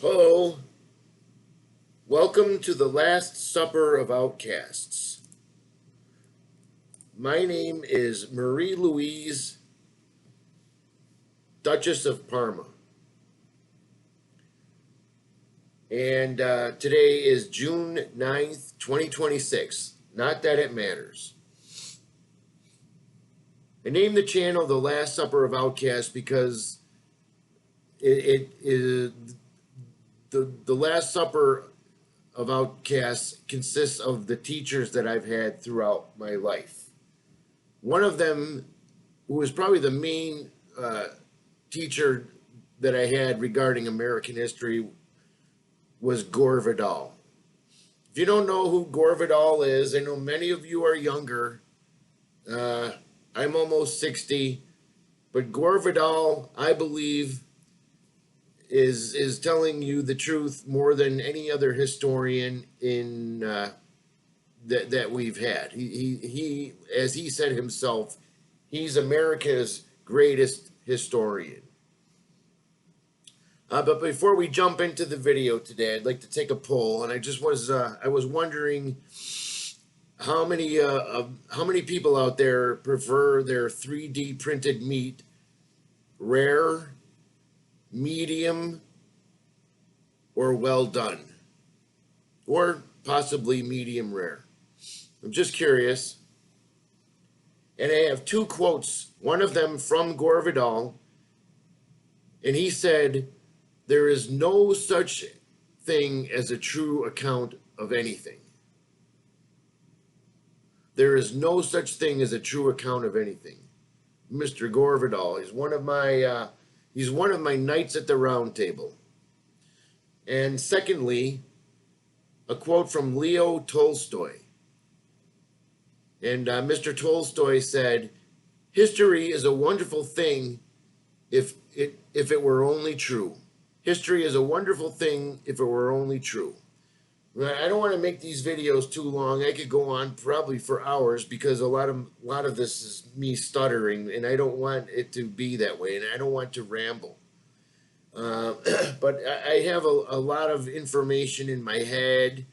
Hello, welcome to the Last Supper of Outcasts. My name is Marie Louise, Duchess of Parma, and today is June 9th, 2026. Not that it matters. I named the channel The Last Supper of Outcasts because it is the Last Supper of Outcasts consists of the teachers that I've had throughout my life. One of them, who was probably the main teacher that I had regarding American history, was Gore Vidal. If you don't know who Gore Vidal is, I know many of you are younger. I'm almost 60, but Gore Vidal, I believe, is telling you the truth more than any other historian in that we've had. He, as he said himself, he's America's greatest historian. But before we jump into the video today, I'd like to take a poll, and I was wondering how many people out there prefer their 3D printed meat rare, medium, or well done, or possibly medium rare. I'm just curious. And I have two quotes, one of them from Gore Vidal, and he said, "There is no such thing as a true account of anything." There is no such thing as a true account of anything. Mr. Gore Vidal, he's one of my knights at the round table. And secondly, a quote from Leo Tolstoy. And Mr. Tolstoy said, "History is a wonderful thing if it were only true. History is a wonderful thing if it were only true." I don't want to make these videos too long. I could go on probably for hours because a lot of this is me stuttering, and I don't want it to be that way, and I don't want to ramble. But I have a lot of information in my head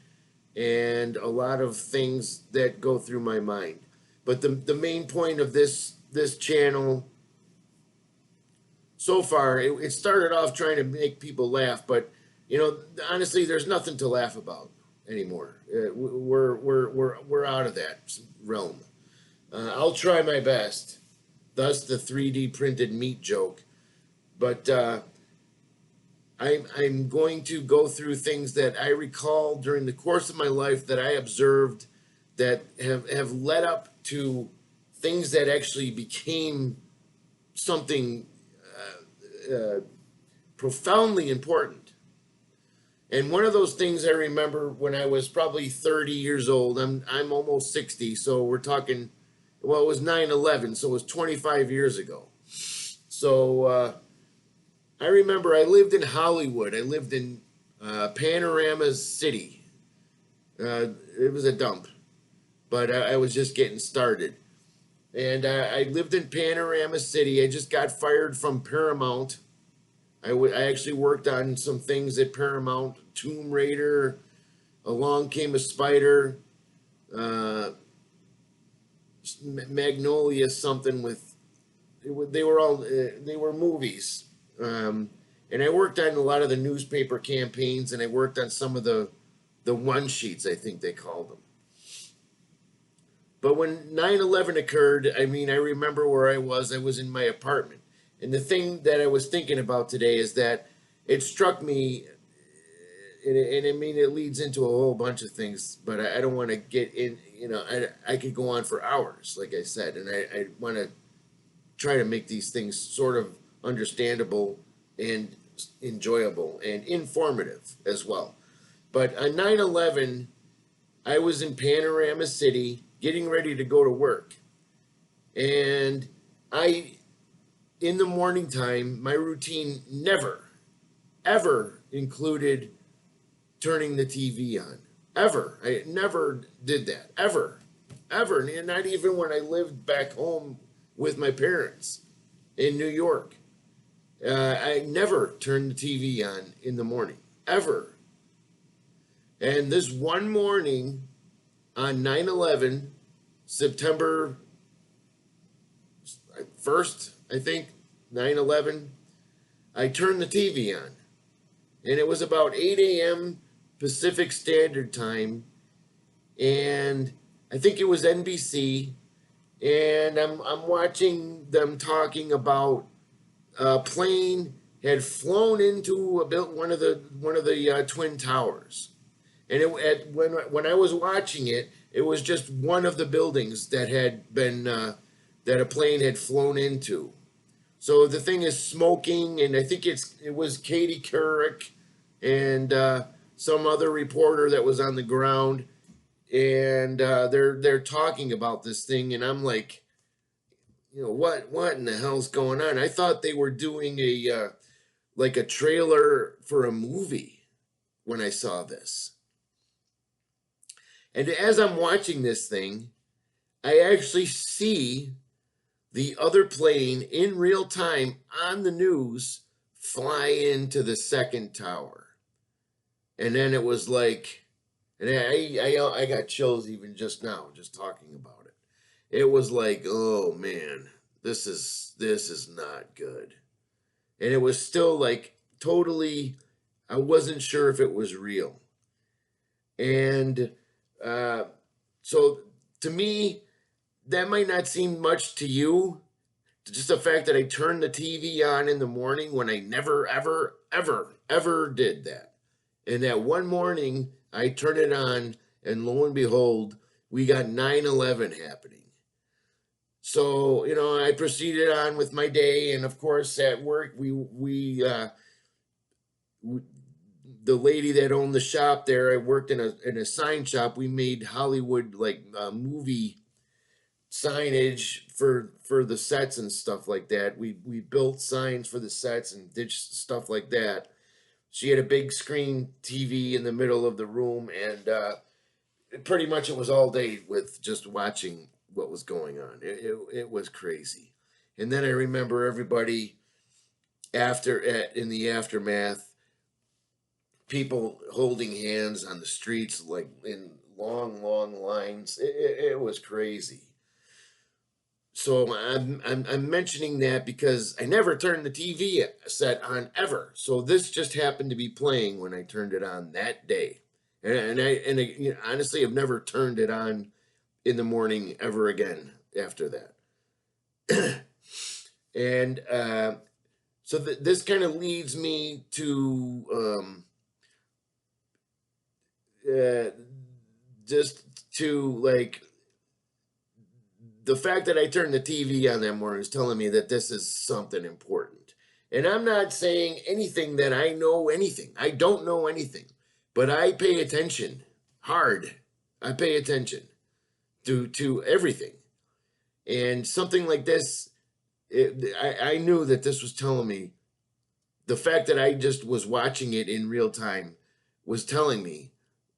and a lot of things that go through my mind. But the main point of this channel so far, it started off trying to make people laugh, but honestly, there's nothing to laugh about anymore. We're out of that realm. I'll try my best. Thus, the 3D printed meat joke. But I'm going to go through things that I recall during the course of my life that I observed that have led up to things that actually became something profoundly important. And one of those things I remember when I was probably 30 years old. I'm almost 60, so we're talking. Well, it was 9/11, so it was 25 years ago. So I remember I lived in Hollywood. I lived in Panorama City. It was a dump, but I was just getting started. And I lived in Panorama City. I just got fired from Paramount. I actually worked on some things at Paramount, Tomb Raider, Along Came a Spider, Magnolia something with, they were movies. And I worked on a lot of the newspaper campaigns, and I worked on some of the one sheets, I think they called them. But when 9/11 occurred, I remember where I was. I was in my apartment. And the thing that I was thinking about today is that it struck me, and it leads into a whole bunch of things, but I don't want to get in, I could go on for hours, like I said, and I want to try to make these things sort of understandable and enjoyable and informative as well. But on 9/11, I was in Panorama City getting ready to go to work. And in the morning time, my routine never, ever included turning the TV on. Ever. I never did that. Ever. Ever. And not even when I lived back home with my parents in New York. I never turned the TV on in the morning. ever. And this one morning on 9/11, September 1st, I think, 9/11, I turned the TV on. And it was about 8 a.m. Pacific Standard Time. And I think it was NBC. And I'm watching them talking about a plane had flown into one of the twin towers, and when I was watching it, it was just one of the buildings that had been that a plane had flown into. So the thing is smoking, and I think it was Katie Couric and some other reporter that was on the ground, and they're talking about this thing, and I'm like, what in the hell's going on? I thought they were doing a like a trailer for a movie when I saw this. And as I'm watching this thing, I actually see the other plane in real time on the news fly into the second tower. And then it was like, and I got chills even just now, just talking about it. It was like, oh man, this is not good. And it was still like totally, I wasn't sure if it was real. And so to me, that might not seem much to you. Just the fact that I turned the TV on in the morning when I never, ever, ever, ever did that. And that one morning, I turned it on, and lo and behold, we got 9/11 happening. So, I proceeded on with my day, and of course, at work, the lady that owned the shop there, I worked in a sign shop. We made Hollywood like movie signage for the sets and stuff like that. We built signs for the sets and did stuff like that. She had a big screen TV in the middle of the room, and pretty much it was all day with just watching what was going on. It was crazy. And then I remember everybody in the aftermath, people holding hands on the streets like in long, long lines. It was crazy. So I'm mentioning that because I never turned the TV set on ever. So this just happened to be playing when I turned it on that day, and I honestly have never turned it on in the morning ever again after that. And so this kind of leads me to just to like the fact that I turned the TV on that morning is telling me that this is something important. And I'm not saying anything that I know anything. I don't know anything, but I pay attention hard. I pay attention to everything. And something like this, I knew that this was telling me, the fact that I just was watching it in real time was telling me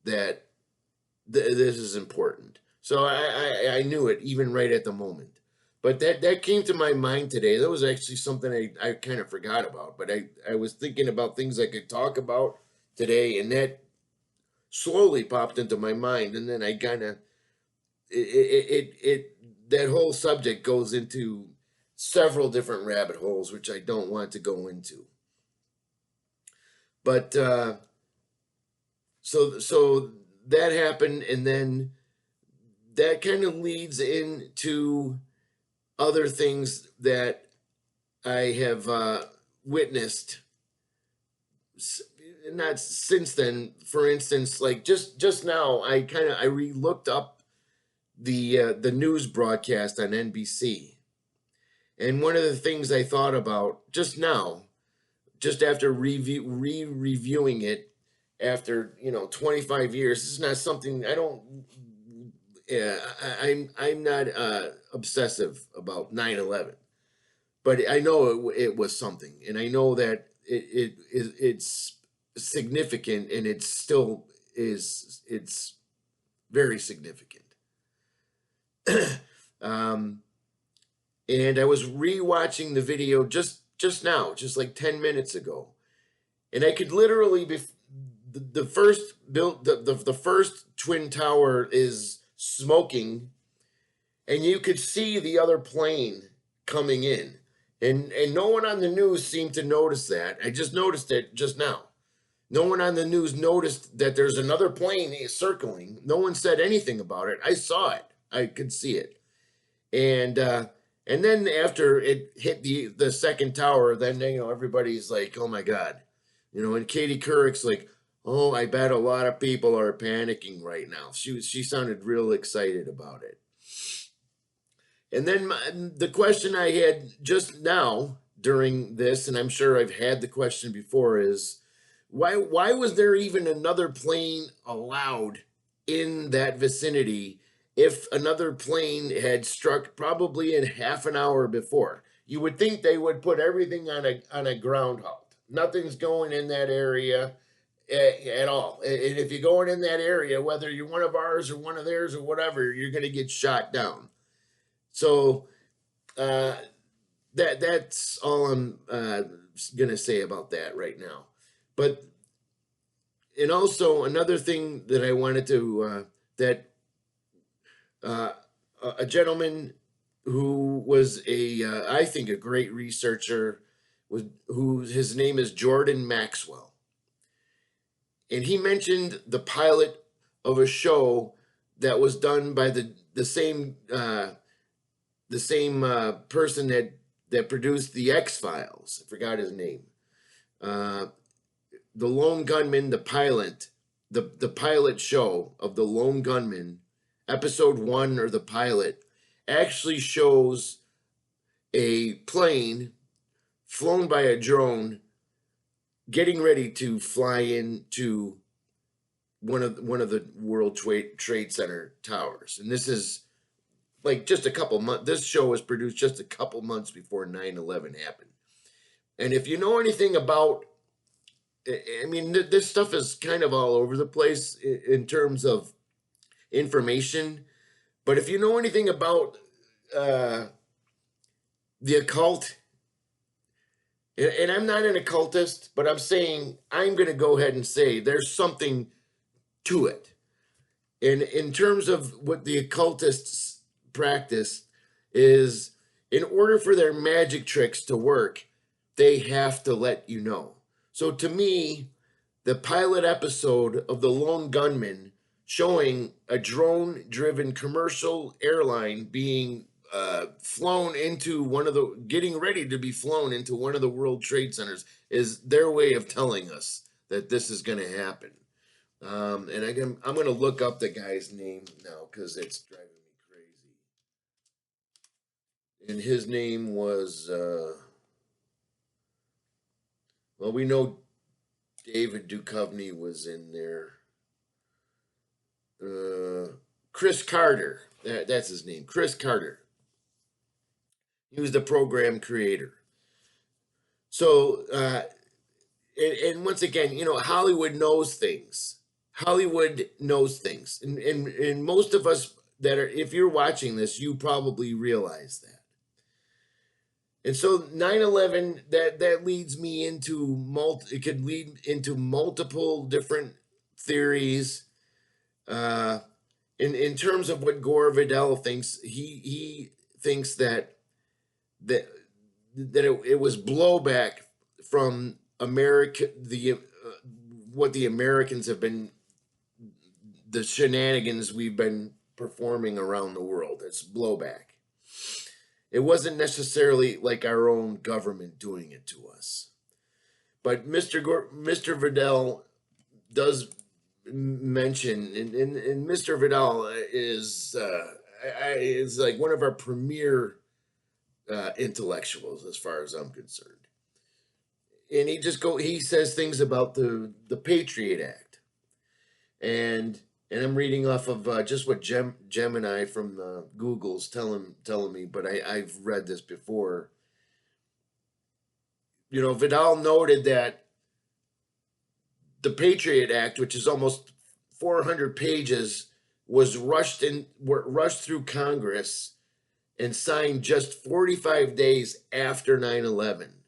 that this is important. So I knew it even right at the moment. But that came to my mind today. That was actually something I kind of forgot about. But I was thinking about things I could talk about today, and that slowly popped into my mind. And then I kind of that whole subject goes into several different rabbit holes, which I don't want to go into. But so that happened, and then that kind of leads into other things that I have witnessed. Not since then. For instance, like just now, I re-looked up the news broadcast on NBC, and one of the things I thought about just now, just after reviewing it after 25 years, this is not something I don't. Yeah, I'm not obsessive about 9/11, but I know it was something, and I know that it's significant, and it still is. It's very significant. um, and I was rewatching the video just now, just like 10 minutes ago, and I could literally the first built the first twin tower is smoking, and you could see the other plane coming in, and no one on the news seemed to notice that. I just noticed it just now. No one on the news noticed that there's another plane circling. No one said anything about it. I saw it. I could see it. And then after it hit the second tower, then everybody's like, "Oh my god," And Katie Couric's like, "Oh, I bet a lot of people are panicking right now." She sounded real excited about it. And then the question I had just now during this, and I'm sure I've had the question before, is why was there even another plane allowed in that vicinity if another plane had struck probably in half an hour before? You would think they would put everything on a ground halt. Nothing's going in that area at all. And if you're going in that area, whether you're one of ours or one of theirs or whatever, you're going to get shot down. So uh, that's all I'm gonna say about that right now. But and also another thing that I wanted to that uh, a gentleman who was I think a great researcher was who his name is Jordan Maxwell, and he mentioned the pilot of a show that was done by the same person that produced the X-Files. I forgot his name. Uh, the Lone Gunman, the pilot, the pilot show of the Lone Gunman, episode 1 or the pilot, actually shows a plane flown by a drone getting ready to fly into one of the World Trade Center towers, and this is like just a couple months. This show was produced just a couple months before 9/11 happened. And if you know anything about, I mean, this stuff is kind of all over the place in terms of information. But if you know anything about uh, the occult, and I'm not an occultist, but I'm saying I'm going to go ahead and say there's something to it. And in terms of what the occultists practice is, in order for their magic tricks to work, they have to let you know. So to me, the pilot episode of The Lone Gunman showing a drone-driven commercial airline being flown into getting ready to be flown into one of the World Trade Centers is their way of telling us that this is going to happen. And I'm going to look up the guy's name now because it's driving me crazy. And his name was, well, we know David Duchovny was in there. Chris Carter, that's his name, Chris Carter. He was the program creator. So, and once again, Hollywood knows things. Hollywood knows things, and most of us that are, if you're watching this, you probably realize that. And so 9/11, that leads me into it could lead into multiple different theories. In terms of what Gore Vidal thinks, he thinks that it was blowback from America, what the Americans have been, the shenanigans we've been performing around the world. It's blowback. It wasn't necessarily like our own government doing it to us. But Mr. Vidal does mention, and Mr. Vidal is like one of our premier intellectuals as far as I'm concerned. And he says things about the Patriot Act, and I'm reading off of just what Gemini from Google's telling me, but I've read this before. Vidal noted that the Patriot Act, which is almost 400 pages, was rushed through Congress and signed just 45 days after 9/11.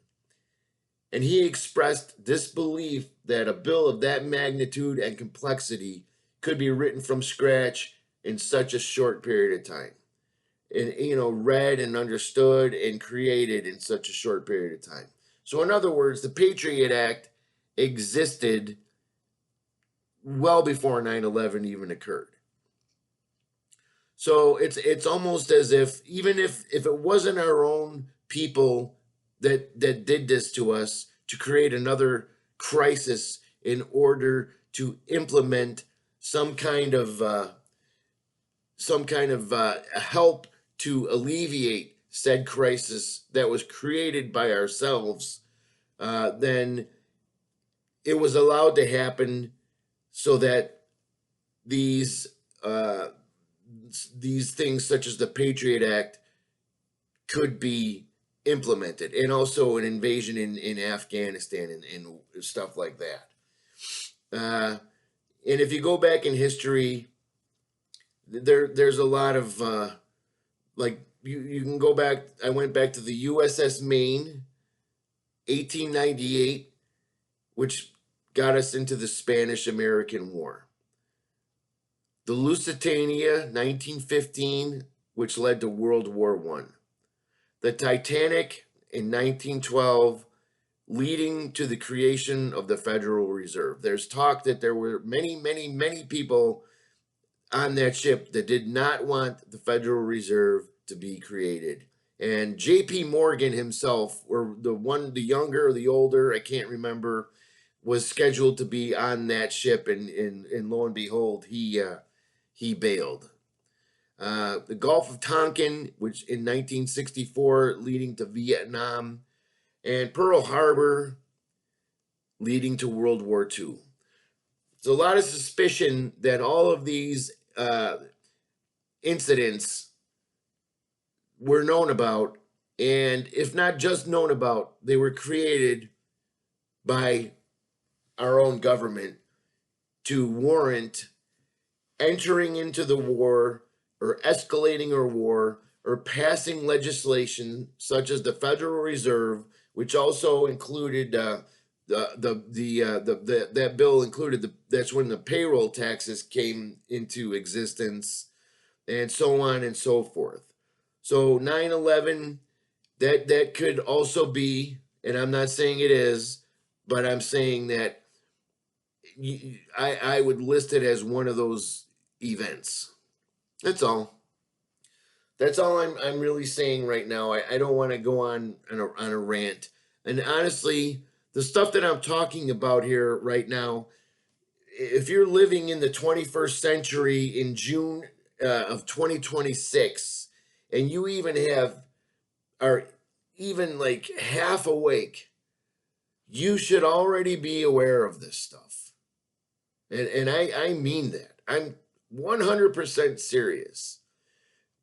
And he expressed disbelief that a bill of that magnitude and complexity could be written from scratch in such a short period of time. And, read and understood and created in such a short period of time. So, in other words, the Patriot Act existed well before 9/11 even occurred. So it's almost as if, even if it wasn't our own people that did this to us to create another crisis in order to implement some kind of help to alleviate said crisis that was created by ourselves, then it was allowed to happen so that these these things such as the Patriot Act could be implemented, and also an invasion in Afghanistan and stuff like that. And if you go back in history, there's a lot of like you can go back. I went back to the USS Maine, 1898, which got us into the Spanish-American War. The Lusitania, 1915, which led to World War I. The Titanic in 1912, leading to the creation of the Federal Reserve. There's talk that there were many, many, many people on that ship that did not want the Federal Reserve to be created. And J.P. Morgan himself, or the younger or the older, I can't remember, was scheduled to be on that ship, and lo and behold, he bailed. The Gulf of Tonkin, which in 1964, leading to Vietnam, and Pearl Harbor, leading to World War II. There's a lot of suspicion that all of these incidents were known about, and if not just known about, they were created by our own government to warrant entering into the war or escalating a war or passing legislation such as the Federal Reserve, which also included that bill included that's when the payroll taxes came into existence, and so on and so forth. So 9/11, that could also be, and I'm not saying it is, but I'm saying that I would list it as one of those events. That's all. That's all I'm really saying right now. I don't want to go on a rant. And honestly, the stuff that I'm talking about here right now, if you're living in the 21st century in June of 2026, and you even are even like half awake, you should already be aware of this stuff. And I mean that. I'm 100% serious.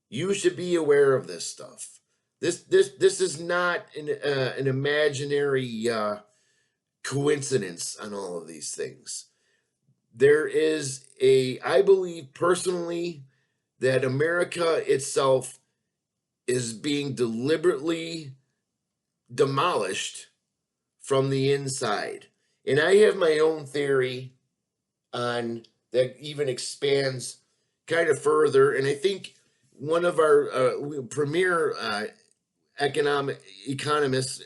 You should be aware of this stuff. This is not an imaginary coincidence on all of these things. There is I believe personally that America itself is being deliberately demolished from the inside. And I have my own theory on that even expands kind of further. And I think one of our premier economists,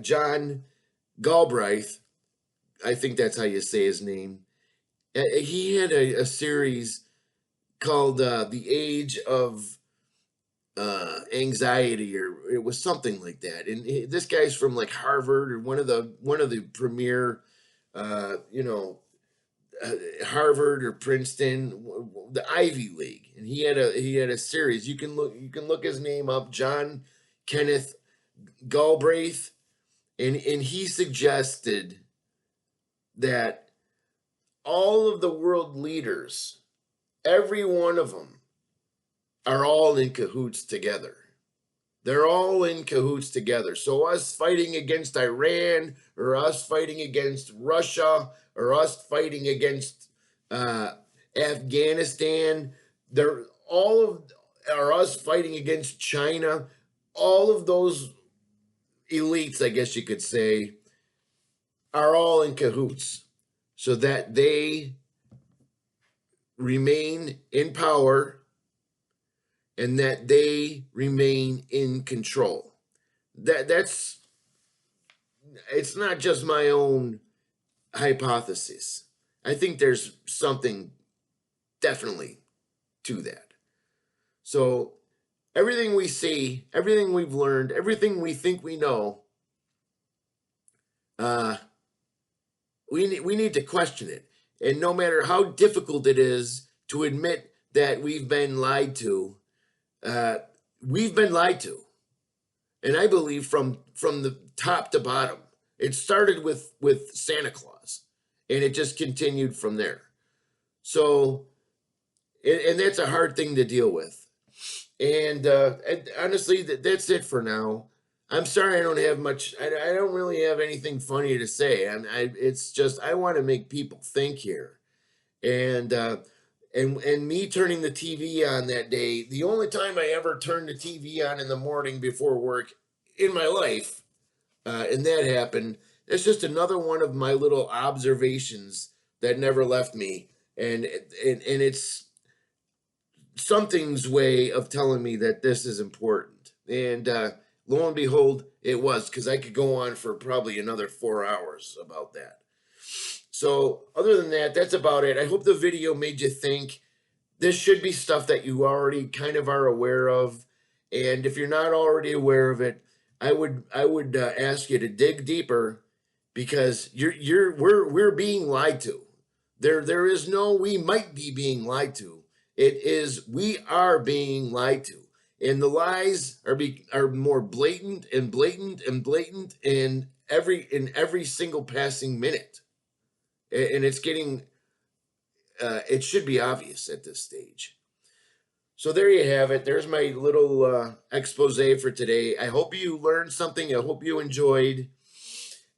John Galbraith, I think that's how you say his name. He had a series called "The Age of Anxiety," or it was something like that. And this guy's from like Harvard, or one of the premier, Harvard or Princeton, the Ivy League, and he had a series. You can look his name up, John Kenneth Galbraith, and he suggested that all of the world leaders, every one of them, are all in cahoots together. They're all in cahoots together. So us fighting against Iran, or us fighting against Russia, or us fighting against Afghanistan, or us fighting against China, all of those elites, I guess you could say, are all in cahoots so that they remain in power and that they remain in control. That's it's not just my own hypothesis. I think there's something definitely to that. So everything we see, everything we've learned, everything we think we know, uh, we need to question it. And no matter how difficult it is to admit that we've been lied to, uh, we've been lied to. And I believe from the top to bottom. It started with Santa Claus, and it just continued from there. So, and that's a hard thing to deal with. And honestly, that's it for now. I'm sorry I don't have much. I don't really have anything funny to say. It's just I want to make people think here, and and me turning the TV on that day. The only time I ever turned the TV on in the morning before work in my life, and that happened. That's just another one of my little observations that never left me, and it's something's way of telling me that this is important. And lo and behold, it was, because I could go on for probably another 4 hours about that. So other than that, that's about it. I hope the video made you think. This should be stuff that you already kind of are aware of. And if you're not already aware of it, I would ask you to dig deeper, because we're being lied to. There is no we might be being lied to. It is we are being lied to, and the lies are more blatant and blatant and blatant in every single passing minute, and it's getting it should be obvious at this stage. So there you have it. There's my little expose for today. I hope you learned something. I hope you enjoyed,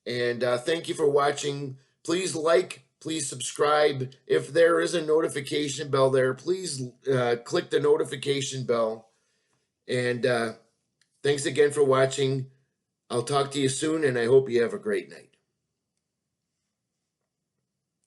and thank you for watching. Please like. Please subscribe. If there is a notification bell there, please click the notification bell. And thanks again for watching. I'll talk to you soon, and I hope you have a great night.